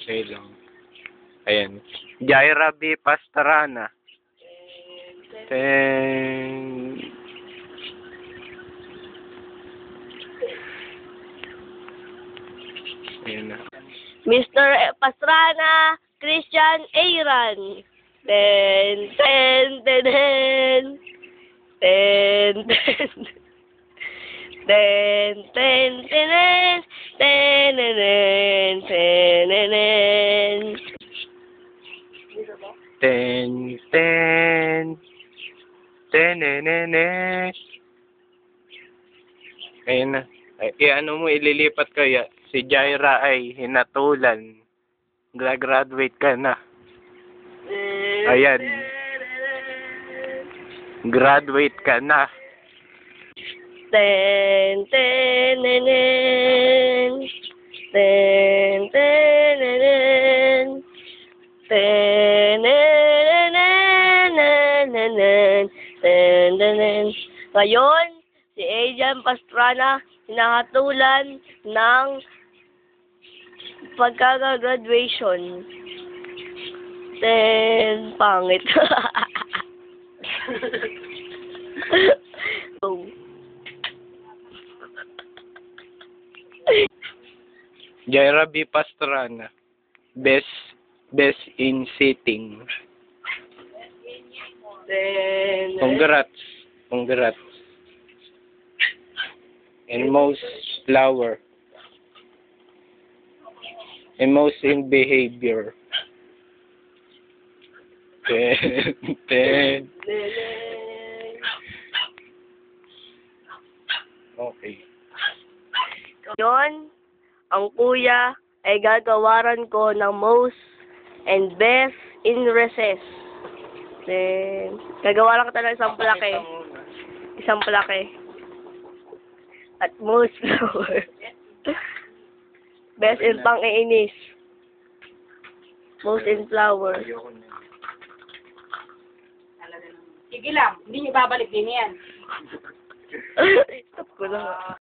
Okay lang. Ayan. Jaira B. Pastrana. Then... Ayan na. Mr. Pastrana, Christian Aaron. Ten, ten, ten, ten. Ten, ten. Ten, ten, ten, ten, ten, ten, ten. Ten, ten. Tenenene. Ayan na. Ay, ano mo, ililipat kaya? Si Jaira ay hinatulan. Graduate ka na. Ayan. Graduate ka na. Ten, ten, ten, ten, ten, ten, ten, ten. Ngayon, si Adrian Pastrana hinahatulan ng pagkaka-graduation. Then, pangit. Go. Jaira B. Pastrana. Best in sitting. Then, Congrats. And most flower. And most in behavior. Ten. Okay. Yon, ang kuya ay gagawaran ko ng most and best in recess. Then, gagawaran ko talaga isang plake. At most flower. Best in pang-iinis. Most in flower. Sige lang, hindi niyo babalik din yan. Stop ko na.